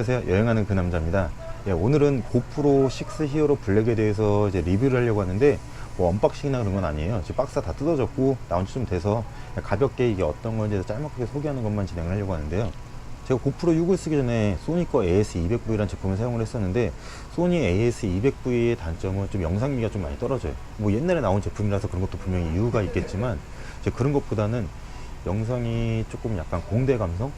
안녕하세요. 여행하는 그 남자입니다. 예, 오늘은 고프로 6 히어로 블랙에 대해서 이제 리뷰를 하려고 하는데 뭐 언박싱이나 그런 건 아니에요. 지금 박스가 다 뜯어졌고 나온 지 좀 돼서 가볍게 이게 어떤 건지 짤막하게 소개하는 것만 진행을 하려고 하는데요. 제가 고프로 6을 쓰기 전에 소니 거 AS200V라는 제품을 사용을 했었는데 소니 AS200V의 단점은 좀 영상미가 좀 많이 떨어져요. 뭐 옛날에 나온 제품이라서 그런 것도 분명히 이유가 있겠지만 이제 그런 것보다는 영상이 조금 약간 공대 감성?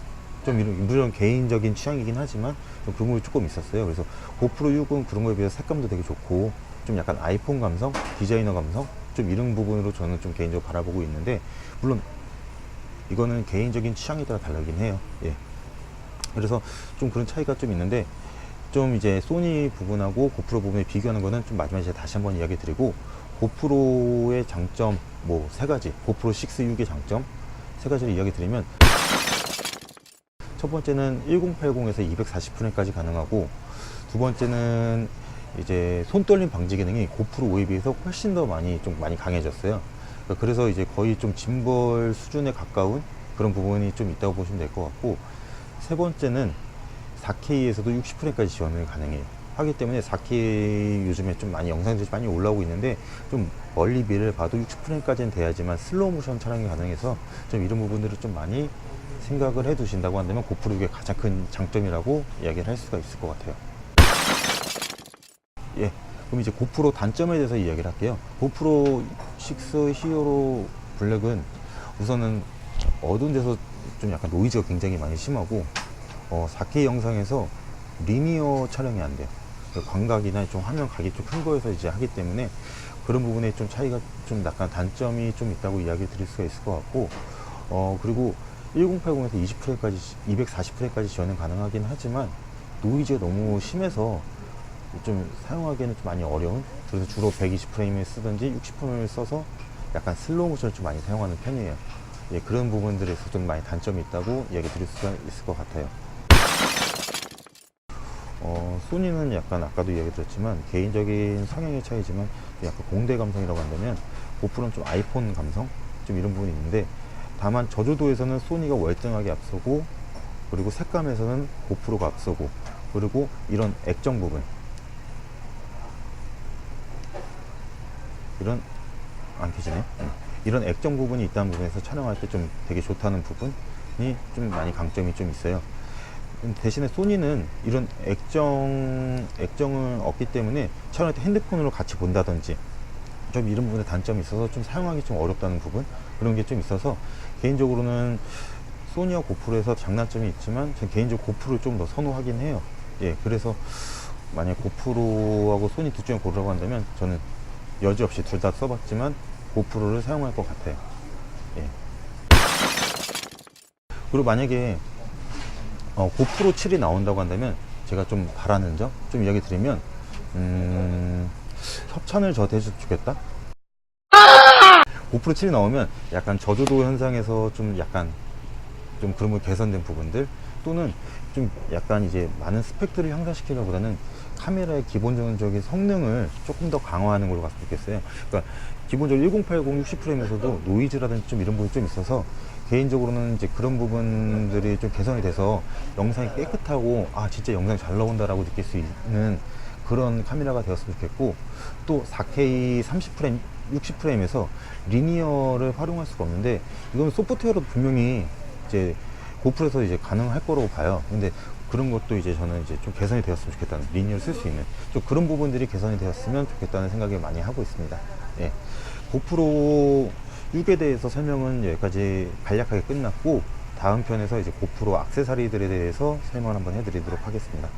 좀 이런, 물론 개인적인 취향이긴 하지만 좀 그런 거 조금 있었어요. 그래서 고프로 6은 그런 거에 비해서 색감도 되게 좋고 좀 약간 아이폰 감성, 디자이너 감성 좀 이런 부분으로 저는 좀 개인적으로 바라보고 있는데, 물론 이거는 개인적인 취향에 따라 다르긴 해요. 예. 그래서 좀 그런 차이가 좀 있는데, 좀 이제 소니 부분하고 고프로 부분을 비교하는 거는 좀 마지막에 제가 다시 한번 이야기 드리고, 고프로의 장점 뭐 세 가지, 고프로 6, 6의 장점 세 가지를 이야기 드리면, 첫 번째는 1080에서 240프레임까지 가능하고, 두 번째는 이제 손떨림 방지 기능이 고프로 5에 비해서 훨씬 더 많이 강해졌어요. 그래서 이제 거의 좀 짐벌 수준에 가까운 그런 부분이 좀 있다고 보시면 될 것 같고, 세 번째는 4K에서도 60프레임까지 지원을 가능해요. 하기 때문에 4K 요즘에 좀 많이 영상들이 많이 올라오고 있는데, 좀 멀리 미를 봐도 60프레임까지는 돼야지만 슬로우 모션 촬영이 가능해서 좀 이런 부분들을 좀 많이 생각을 해 두신다고 한다면 고프로 6의 가장 큰 장점이라고 이야기를 할 수가 있을 것 같아요. 예, 그럼 이제 고프로 단점에 대해서 이야기를 할게요. 고프로 6 히어로 블랙은 우선은 어두운 데서 좀 약간 노이즈가 굉장히 많이 심하고, 4K 영상에서 리니어 촬영이 안 돼요. 광각이나 좀 화면 각이 좀 큰 거에서 이제 하기 때문에 그런 부분에 좀 차이가 좀 약간 단점이 좀 있다고 이야기 드릴 수가 있을 것 같고, 그리고 1080에서 20프레임까지 240프레임까지 지원은 가능하긴 하지만 노이즈가 너무 심해서 좀 사용하기에는 좀 많이 어려운, 그래서 주로 120프레임을 쓰든지 60프레임을 써서 약간 슬로우 모션을 좀 많이 사용하는 편이에요. 예, 그런 부분들에서 좀 많이 단점이 있다고 이야기 드릴 수가 있을 것 같아요. 소니는 약간 아까도 이야기 드렸지만 개인적인 성향의 차이지만 약간 공대 감성이라고 한다면 고프로는 좀 아이폰 감성 좀 이런 부분이 있는데, 다만 저조도에서는 소니가 월등하게 앞서고, 그리고 색감에서는 고프로가 앞서고, 그리고 이런 액정 부분, 이런 안 켜지네. 이런 액정 부분이 있다는 부분에서 촬영할 때 좀 되게 좋다는 부분이 좀 많이 강점이 좀 있어요. 대신에 소니는 이런 액정을 없기 때문에 촬영할 때 핸드폰으로 같이 본다든지 좀 이런 부분에 단점이 있어서 좀 사용하기 좀 어렵다는 부분, 그런 게 좀 있어서 개인적으로는 소니와 고프로에서 장단점이 있지만 전 개인적으로 고프로를 좀 더 선호하긴 해요. 예, 그래서 만약 고프로하고 소니 둘 중에 고르라고 한다면 저는 여지없이 둘 다 써봤지만 고프로를 사용할 것 같아요. 예. 그리고 만약에 고프로 7이 나온다고 한다면 제가 좀 바라는 점 좀 이야기 드리면, 협찬을 저한테 해줬으면 좋겠다. 고프로 7이 나오면 약간 저조도 현상에서 좀 약간 좀 그런 거 개선된 부분들, 또는 좀 약간 이제 많은 스펙들을 향상시키려보다는 카메라의 기본적인 성능을 조금 더 강화하는 걸로 갔으면 좋겠어요. 그러니까 기본적으로 1080 60프레임에서도 노이즈라든지 좀 이런 부분이 좀 있어서 개인적으로는 이제 그런 부분들이 좀 개선이 돼서 영상이 깨끗하고 진짜 영상이 잘 나온다라고 느낄 수 있는 그런 카메라가 되었으면 좋겠고, 또 4K 30프레임 60프레임에서 리니어를 활용할 수가 없는데, 이건 소프트웨어로 분명히 이제 고프로에서 이제 가능할 거라고 봐요. 근데 그런 것도 이제 저는 이제 좀 개선이 되었으면 좋겠다는, 리니어를 쓸 수 있는 좀 그런 부분들이 개선이 되었으면 좋겠다는 생각을 많이 하고 있습니다. 예. 고프로 6에 대해서 설명은 여기까지 간략하게 끝났고, 다음 편에서 이제 고프로 액세서리들에 대해서 설명을 한번 해드리도록 하겠습니다.